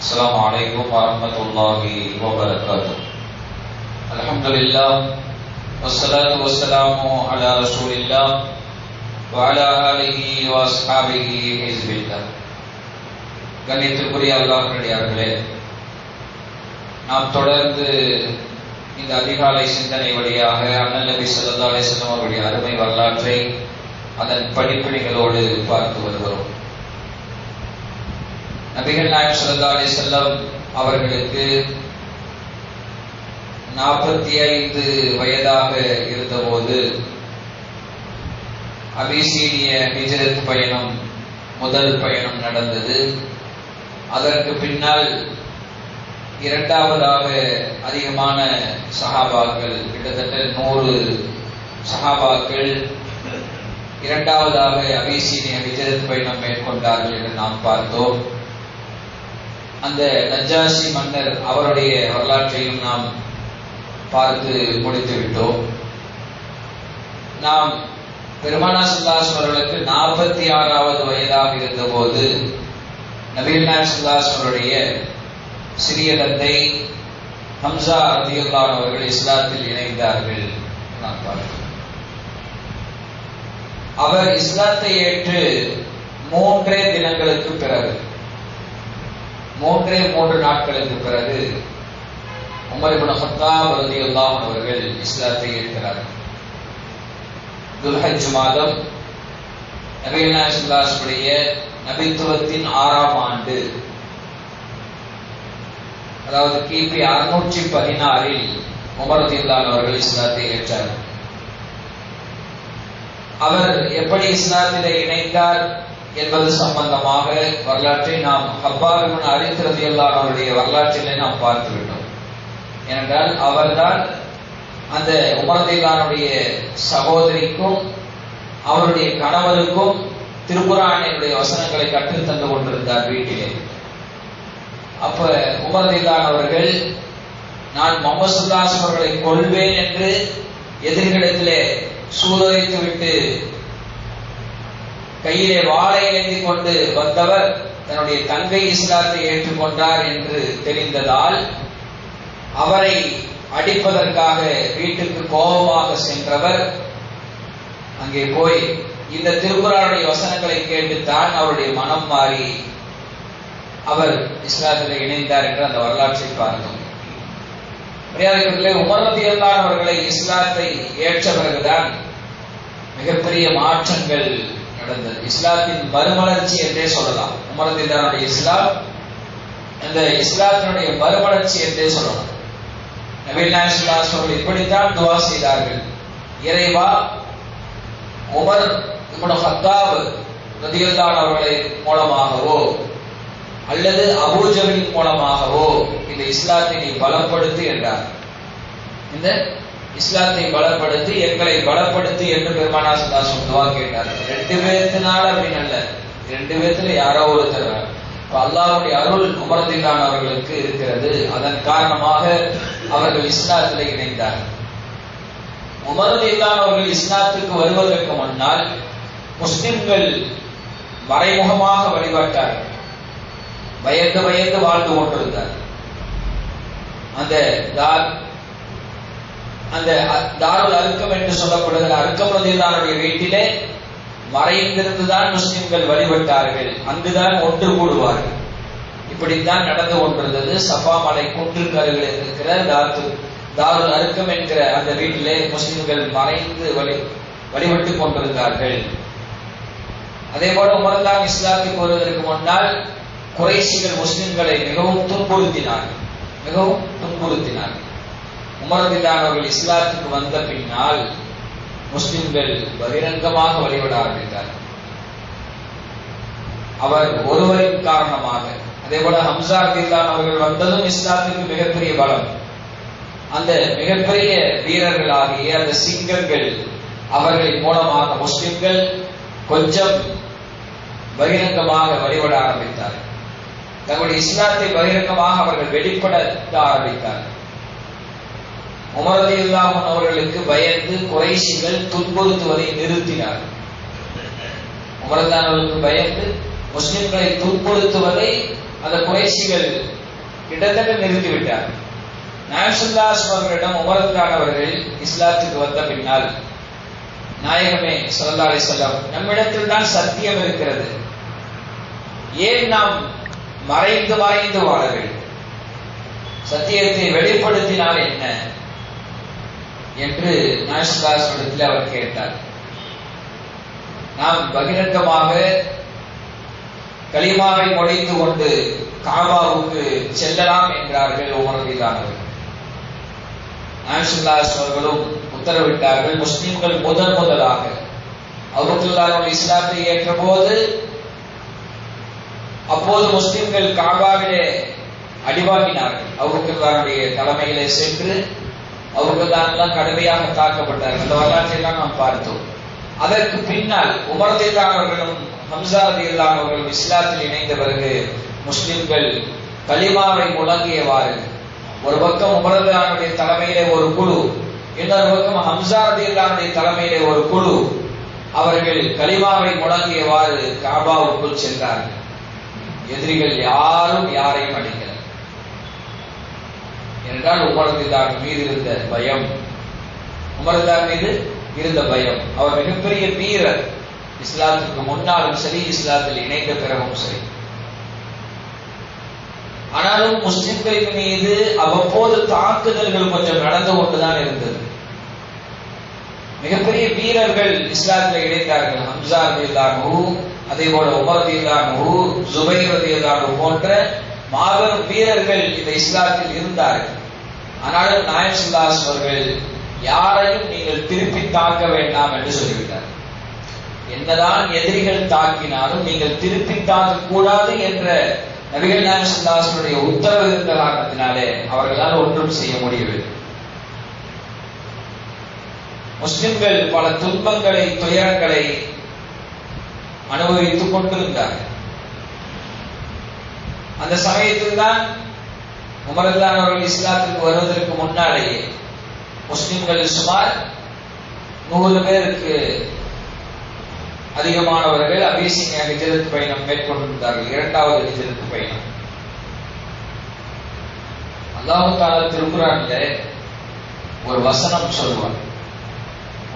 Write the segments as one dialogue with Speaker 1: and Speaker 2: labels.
Speaker 1: السلام عليكم ورحمة الله وبركاته. الحمد لله والصلاة والسلام على رسول الله وعلى آله وأصحابه حزب الله. கண்ணியத்திற்குரிய அல்லாஹ்வினடியார்களே, நாம் தொடர்ந்து இந்த அதிகாலை சிந்தனை வழியாக அண்ணல் நபி ஸல்லல்லாஹு அலைஹி வஸல்லம் அவருடைய அருமை வரலாற்றை அதன் படிப்பினைகளோடு பார்த்து வருகிறோம். நபிகள் நாயகம் ஸல்லல்லாஹு அலைஹி வஸல்லம் அவர்களுக்கு 45 வயதாக இருந்தபோது அபிசீனிய ஹிஜ்ரத் பயணம் முதல் பயணம் நடந்தது. அதற்கு பின்னால் இரண்டாவதாக அதிகமான சஹாபாக்கள், கிட்டத்தட்ட 100 சஹாபாக்கள் இரண்டாவதாக அபிசீனிய ஹிஜ்ரத் பயணம் மேற்கொண்டார்கள் என்று நாம் பார்த்தோம். அந்த நஜ்ஜாஷி மன்னர் அவருடைய வரலாற்றையும் நாம் பார்த்து முடித்து விட்டோம். நாம் பெருமானார் ஸல்லல்லாஹு அலைஹி வஸல்லம் அவர்களுக்கு 46வது வயதாக இருந்தபோது நபிகள் நாயகம் ஸல்லல்லாஹு அலைஹி வஸல்லம் அவருடைய சிறிய தந்தை ஹம்சா ரலியல்லாஹு அன்ஹு அவர்கள் இஸ்லாத்தில் இணைந்தார்கள். நாம் பார்த்தோம். அவர் இஸ்லாத்தை ஏற்று 3 தினங்களுக்கு பிறகு, 3 நாட்களுக்கு பிறகு உமர் இப்னு கத்தாப் ரலியல்லாஹு அன்ஹு அவர்கள் இஸ்லாத்தை ஏற்கிறார்கள். துல்ஹஜ் மாதம் நபிகள் நாயகம் ஸல்லல்லாஹு அலைஹி வஸல்லம் நபித்துவத்தின் 6ஆம் ஆண்டு, அதாவது கிபி 616 உமர் ரலியல்லாஹு அன்ஹு அவர்கள் இஸ்லாத்தை ஏற்றார்கள். அவர் எப்படி இஸ்லாத்திலே இணைந்தார் என்பது சம்பந்தமாக வரலாற்றை நாம் ஹப்பாப் இப்னு அரித் ரலியல்லாஹு அன்ஹு அவருடைய வரலாற்றிலே நாம் பார்த்து விட்டோம். ஏனென்றால் அவர்தான் அந்த உமர் ரலியல்லாஹு அன்ஹுடைய சகோதரிக்கும் அவருடைய கணவருக்கும் திருக்குர்ஆனுடைய வசனங்களை கற்றுத் தந்து கொண்டிருந்தார் வீட்டிலே. அப்ப உமர் ரலியல்லாஹு அன்ஹு அவர்கள், நான் முஹம்மது ஸல்லல்லாஹு அலைஹி வஸல்லம் அவர்களை கொல்வேன் என்று எதிரிகளிடத்திலே சூளுரைத்து விட்டு கையிலே வாளை ஏந்தி கொண்டு வந்தவர் தன்னுடைய தங்கை இஸ்லாத்தை ஏற்றுக்கொண்டார் என்று தெரிந்ததால் அவரை அடிப்பதற்காக வீட்டுக்கு கோபமாக சென்றவர் அங்கே போய் இந்த திருக்குர்ஆனுடைய வசனங்களை கேட்டுத்தான் அவருடைய மனம் மாறி அவர் இஸ்லாத்திலே இணைந்தார் என்று அந்த வரலாற்றை பார்த்தோம். உமர் ரலியல்லாஹு அன்ஹு அவர்களை இஸ்லாத்தை ஏற்ற பிறகுதான் மிகப்பெரிய மாற்றங்கள் நடந்தது. இஸ்லாத்தின் மறுமலர்ச்சி என்றே சொல்லலாம். உமர் ரலியல்லாஹு அன்ஹுடைய இஸ்லாம் அந்த இஸ்லாத்தினுடைய மறுமலர்ச்சி என்றே சொல்லலாம். நபிகள் நாயகம் ஸல்லல்லாஹு அலைஹி வஸல்லம் இப்படித்தான் துஆ செய்தார்கள், இறைவா உமர் இப்னு கத்தாப் ரலியல்லாஹு அன்ஹு அவர்களை மூலமாகவோ அல்லது அபூ ஜஹலின் மூலமாகவோ இந்த இஸ்லாத்தை நீ பலப்படுத்து என்றார். இந்த இஸ்லாத்தை பலப்படுத்தி எங்களை பலப்படுத்தி என்று பெருமானார் ஸல்லல்லாஹு அலைஹி வஸல்லம் துஆ கேட்டார்கள். 2 பேர்த்தினால அப்படின்னு அல்ல, 2 பேர்த்துல யாரோ ஒருத்தர். அல்லாஹ்வுடைய அருள் உமர் ரலியல்லாஹு அன்ஹு அவர்களுக்கு இருக்கிறது. அதன் காரணமாக அவர்கள் இஸ்லாத்திலே இணைந்தார்கள். உமர் ரலியல்லாஹு அன்ஹு அவர்கள் இஸ்லாத்துக்கு வருவதற்கு முன்னால் முஸ்லிம்கள் மறைமுகமாக வழிபட்டார்கள், பயந்து வாழ்ந்து கொண்டிருந்தார். அந்த தாருல் அர்க்கம் என்று சொல்லப்படுகிற அர்க்கம் ரலியல்லாஹு அன்ஹுடைய வீட்டிலே மறைந்திருந்துதான் முஸ்லிம்கள் வழிபட்டார்கள். அங்குதான் ஒன்று கூடுவார்கள். இப்படித்தான் நடந்து கொண்டிருந்தது. சஃபா மலை குன்றுக்கு அருகில் இருக்கிற தாருல் அர்க்கம் என்கிற அந்த வீட்டிலே முஸ்லிம்கள் மறைந்து வழிபட்டுக் கொண்டிருந்தார்கள். அதே போல உமர் ரலியல்லாஹு அன்ஹு இஸ்லாத்துக்கு வருவதற்கு முன்னால் குறைஷிகள் முஸ்லிம்களை மிகவும் துன்புறுத்தினார்கள். உமர் ரலியல்லாஹு அன்ஹு அவர்கள் இஸ்லாத்துக்கு வந்த பின்னால் முஸ்லிம்கள் பகிரங்கமாக வழிபட ஆரம்பித்தார்கள். அவர் ஒருவரின் காரணமாக. அதே போல ஹம்சா ரலியல்லாஹு அன்ஹு அவர்கள் வந்ததும் இஸ்லாத்துக்கு மிகப்பெரிய பலம். அந்த மிகப்பெரிய வீரர்களாகிய அந்த சிங்கங்கள் அவர்களின் மூலமாக முஸ்லிம்கள் கொஞ்சம் பகிரங்கமாக வழிபட ஆரம்பித்தார்கள். தங்களுடைய இஸ்லாத்தை பகிரங்கமாக அவர்கள் வெளிப்படுத்த ஆரம்பித்தார்கள். உமர் ரலியல்லாஹு அன்ஹு அவர்களுக்கு பயந்து குறைஷிகள் துன்புறுத்துவதை நிறுத்தினார்கள். உமர் ரலியல்லாஹு அன்ஹு அவர்களுக்கு பயந்து முஸ்லிம்களை துன்புறுத்துவதை அந்த குறைஷிகள் கிட்டத்தட்ட நிறுத்திவிட்டார். நாயகம் ஸல்லல்லாஹு அலைஹி வஸல்லம் அவர்களிடம் உமர் ரலியல்லாஹு அவர்கள் இஸ்லாத்துக்கு வந்த பின்னால், நாயகமே ஸல்லல்லாஹு அலைஹி வஸல்லம், நம்மிடத்தில் தான் சத்தியம் இருக்கிறது, ஏன் நாம் மறைந்து மறைந்து வாழ வேண்டும்? சத்தியத்தை வெளிப்படுத்தினால் என்ன என்று நாயகம் ஸல்லல்லாஹு அலைஹி வஸல்லம் அவர் கேட்டார். நாம் பகிரங்கமாக கலிமாவை முடித்து கொண்டு காபாவுக்கு செல்லலாம் என்றார்கள் உமர் ரலியல்லாஹு அன்ஹு. நாயகம் ஸல்லல்லாஹு அலைஹி வஸல்லம் அவர்களும் உத்தரவிட்டார்கள். முஸ்லிம்கள் முதலாக அபூபக்கர் இஸ்லாத்தை ஏற்ற போது, அப்போது முஸ்லிம்கள் காபாவிலே அடிவாங்கினார்கள். அபூபக்கருடைய தலைமையிலே சென்று அபூபக்கர் கடுமையாக தாக்கப்பட்டார்கள். அந்த வரலாற்றை எல்லாம் நாம் பார்த்தோம். அதற்கு பின்னால் உமர் ரலியல்லாஹு அவர்களும் ஹம்ஸா ரலியல்லாஹு அவர்களும் இஸ்லாத்தில் இணைந்த பிறகு முஸ்லிம்கள் கலிமாவை முழங்கியவாறு, ஒரு பக்கம் உமர் ரலியல்லாஹு தலைமையிலே ஒரு குழு, இன்னொரு பக்கம் ஹம்ஸா ரலியல்லாஹு தலைமையிலே ஒரு குழு, அவர்கள் கலிமாவை முழங்கியவாறு காபாவுக்குள் சென்றார்கள். எதிரிகள் யாரும் யாரையும் அடிக்கல. என்றால் உமர் ரலியல்லாஹு மீது இருந்த பயம், உமர் ரலியல்லாஹு மீது இருந்த பயம். அவர் மிகப்பெரிய வீரர், இஸ்லாத்துக்கு முன்னாலும் சரி, இஸ்லாத்தில் இணைந்த பிறகும் சரி. ஆனாலும் முஸ்லிம்களின் மீது அவ்வப்போது தாக்குதல்கள் கொஞ்சம் நடந்து கொண்டுதான் இருந்தது. மிகப்பெரிய வீரர்கள் இஸ்லாத்தில் இணைந்தார்கள். ஹம்ஸா ரலியல்லாஹு, அதே போல உமர் ரலியல்லாஹு, ஜுபைர் ரலியல்லாஹு போன்ற மாபெரும் வீரர்கள் இந்த இஸ்லாத்தில் இருந்தார்கள். ஆனாலும் நாயகம் ஸல்லல்லாஹு அலைஹி வஸல்லம் அவர்கள் யாரையும் நீங்கள் திருப்பி தாக்க வேண்டாம் என்று சொல்லிவிட்டார். என்னதான் எதிரிகள் தாக்கினாலும் நீங்கள் திருப்பி தாக்க கூடாது என்ற நபிகள் நாயகம் ஸல்லல்லாஹு அலைஹி வஸல்லம் உத்தரவு இருந்த காரணத்தினாலே அவர்களால் ஒன்றும் செய்ய முடியவில்லை. முஸ்லிம்கள் பல துன்பங்களை, துயரங்களை அனுபவித்துக் கொண்டிருந்தார்கள். அந்த சமயத்தில் தான் உமர் ரலியல்லாஹு அவர்கள் இஸ்லாத்திற்கு வருவதற்கு முன்னாலேயே முஸ்லிம்கள் சுமார் 100 பேருக்கு அதிகமானவர்கள் அபிசீனியா ஹிஜ்ரத் பயணம் மேற்கொண்டிருந்தார்கள். இரண்டாவது ஹிஜ்ரத் பயணம். அல்லாஹ் தஆலா திருக்குர்ஆன்ல ஒரு வசனம் சொல்வார்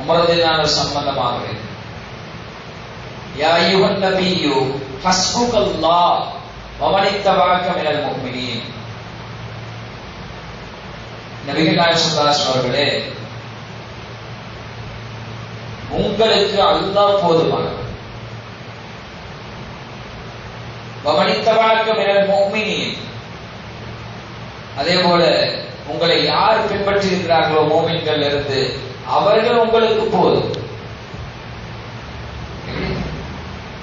Speaker 1: உமர் ரலியல்லாஹு சம்பந்தமாக, யா அய்யுஹன் நபியு ஹஸ்புகல்லாஹ் வ மன் இத்தபஅக மினல் முஃமினீன். நபிகள் நாயகம் ஸல்லல்லாஹு அலைஹி அவர்களே, உங்களுக்கு அல்லாஹ் போதுமானவர். வ மன் இத்தபஅக மினல் முஃமினீன், அதே போல உங்களை யார் பின்பற்றி இருக்கிறார்களோ மோமின்கள் இருந்து அவர்கள் உங்களுக்கு போதும்.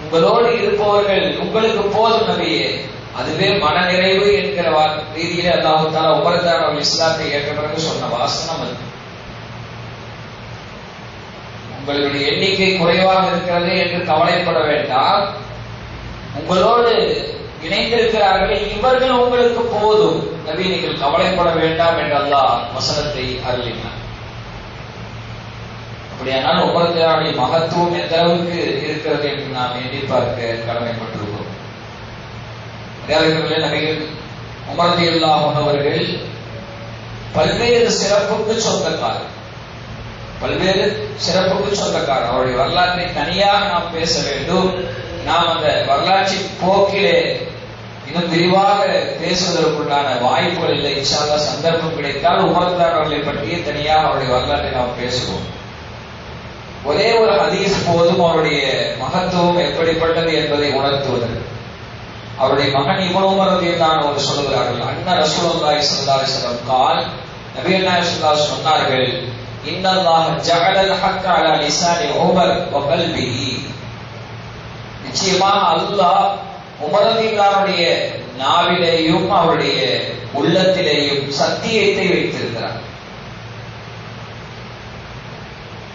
Speaker 1: உங்களோடு இருப்பவர்கள் உங்களுக்கு போதும் நபியே, அதுவே மனநிறைவு என்கிற ரீதியிலே அல்லாஹ் தஆலா உமர் ரலியல்லாஹு இஸ்லாத்தை ஏற்ற பிறகு சொன்ன வாசனம் அது. உங்களுடைய எண்ணிக்கை குறைவாக இருக்கிறது என்று கவலைப்பட வேண்டாம், உங்களோடு இணைந்திருக்கிறார்களே இவர்கள் உங்களுக்கு போதும் நபி, நீங்கள் கவலைப்பட வேண்டாம் என்று அல்லாஹ் வசனத்தை அருளினார். அப்படியானால் உமர் ரலியல்லாஹு மகத்துவம் எந்த அளவுக்கு இருக்கிறது என்று நாம் எண்ணி பார்க்க கடமைப்பட்டிருக்கிறோம். நபிகள் உமர் ரலியல்லாஹு அவர்கள் பல்வேறு சிறப்புக்கு சொந்தக்காரர், பல்வேறு சிறப்புக்கு சொந்தக்காரர். அவருடைய வரலாற்றை தனியாக நாம் பேச வேண்டும். நாம் அந்த வரலாற்றின் போக்கிலே இன்னும் விரிவாக பேசுவதற்குண்டான வாய்ப்புகள் இல்லை. இன்ஷா அல்லாஹ் சந்தர்ப்பம் கிடைத்தால் உமர் ரலியல்லாஹு அவர்களை பற்றிய தனியாக அவருடைய வரலாற்றை நாம் பேசுவோம். ஒரே ஒரு ஹதீஸ் போதும் அவருடைய மகத்துவம் எப்படிப்பட்டது என்பதை உணர்த்துவதற்கு. அவருடைய மகன் இப்னு உமர் ரலியல்லாஹு அன்ஹு சொல்கிறார்கள், அன்ன ரசூலுல்லாஹி ஸல்லல்லாஹு அலைஹி வஸல்லம் கால், நபிகள் நாயகம் ஸல்லல்லாஹு அலைஹி சொன்னார்கள், இன்னல்லாஹ ஜஅலல் ஹக்க அலா லிசானி உமர் வ கல்பிஹி. நிச்சயமாக அல்லாஹ் உமர் ரலியல்லாஹுடைய நாவிலேயும் அவருடைய உள்ளத்திலேயும் சத்தியத்தை வைத்திருக்கிறார்.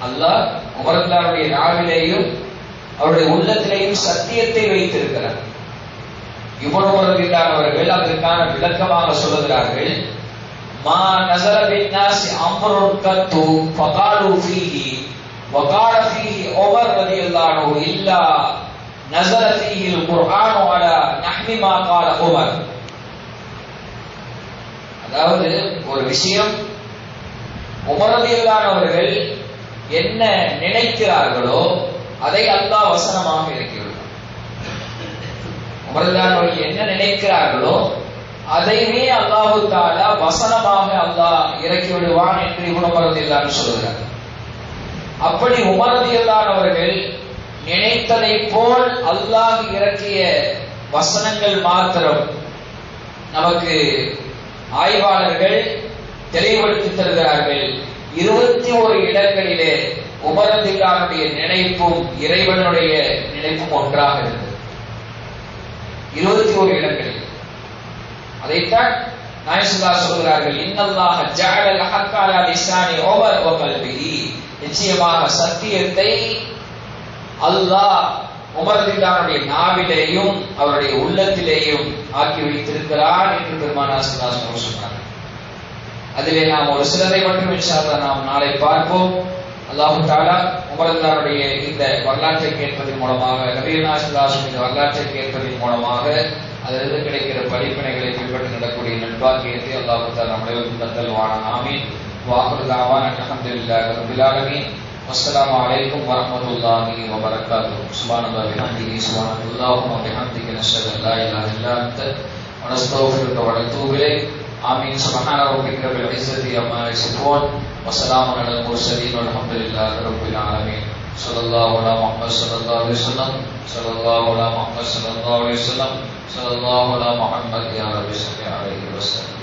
Speaker 1: அல்லாஹ் உமர் ரலியல்லாஹுடைய நாவிலேயும் அவருடைய உள்ளத்திலேயும் சத்தியத்தை வைத்திருக்கிறார். இப்னு உமர் ரலியல்லாஹு அவர்கள் அதற்கான விளக்கமாக சொல்கிறார்கள், மா நஸர பின்னாஸி அம்ருன் கத்து ஃபகாலு ஃபீஹி வகால ஃபீஹி உமர் ரலியல்லாஹு இல்லா நஸல ஃபீஹில் குர்ஆனு அலா நஹ்வி மா கால உமர். அதாவது ஒரு விஷயம் உமர் ரலியல்லாஹு அவர்கள் என்ன நினைக்கிறார்களோ அதை அல்லாஹ் வசனமாக இறக்கிவிடுவார். உமர் ரலியல்லாஹு அவர்கள் என்ன நினைக்கிறார்களோ அதையே அல்லாஹு தஆலா வசனமாக அல்லாஹ் இறக்கி விடுவான் என்று இப்னு உமர் ரலியல்லாஹு அன்ஹு சொல்கிறார். அப்படி உமர் ரலியல்லாஹு அவர்கள் நினைத்ததை போல் அல்லாஹ் இறக்கிய வசனங்கள் மாத்திரம் நமக்கு ஆய்வாளர்கள் தெளிவுபடுத்தி தருகிறார்கள். 21 இடங்களிலே உமர் ரலியல்லாஹுடைய நினைப்பும் இறைவனுடைய நினைப்பும் ஒன்றாக இருந்தது. 21 இடங்களில். அதைத்தான் நாயகம் ஸல்லல்லாஹு சொல்கிறார்கள், இன்னல்லாஹ ஜஅலல் ஹக்க அலா லிசானி உமர் வ கல்பிஹி. நிச்சயமாக சத்தியத்தை அல்லாஹ் உமர் ரலியல்லாஹுடைய நாவிலேயும் அவருடைய உள்ளத்திலேயும் ஆக்கி வைத்திருக்கிறார் என்று பெருமானார் ஸல்லல்லாஹு அலைஹி வஸல்லம் சொன்னார்கள். அதிலே நாம் ஒரு சிலரை மட்டும் இன்ஷா அல்லாஹ் நாம் நாளை பார்ப்போம். அல்லாஹ் தஆலா உமர் ரலியல்லாஹுடைய இந்த வரலாற்றை கேட்பதன் மூலமாக, நபிகள் நாயகம் ஸல்லல்லாஹு அலைஹி வஸல்லம் வரலாற்றை கேட்பதன் மூலமாக அதிலிருந்து கிடைக்கிற படிப்பினைகளை பின்பற்றி நடக்கூடிய நல்பாக்கியத்தை அல்லாஹ் தஆலா நம்மளுக்கு தந்தல்வானா. ஆமீன். வாஹிரு தஅவானா அல்ஹம்துலில்லாஹி ரப்பில் ஆலமீன். வஸ்ஸலாமு அலைக்கும் வரஹ்மத்துல்லாஹி வபரகாத்துஹு. சுப்ஹானல்லாஹி வபிஹம்திஹி சுப்ஹானல்லாஹு வபிஹம்திஹி நஷ்ஹது அல்லா இலாஹா இல்லா அன்த வ நஸ்தக்ஃபிருக வ நத்தூபு இலைக். ஆமீன். சுப்ஹான ரப்பிக ரப்பில் இஸ்ஸத்தி அம்மா யசிஃபூன் வ ஸலாமுன் அலல் முர்ஸலீன் வல்ஹம்துலில்லாஹி ரப்பில் ஆலமீன். ஸல்லல்லாஹு அலா முஹம்மத் ஸல்லல்லாஹு அலைஹி வஸல்லம். ஸல்லல்லாஹு அலா முஹம்மத் ஸல்லல்லாஹு அலைஹி வஸல்லம். ஸல்லல்லாஹு அலா முஹம்மத் யா ரப்பி ஸல்லி அலைஹி வஸல்லம்.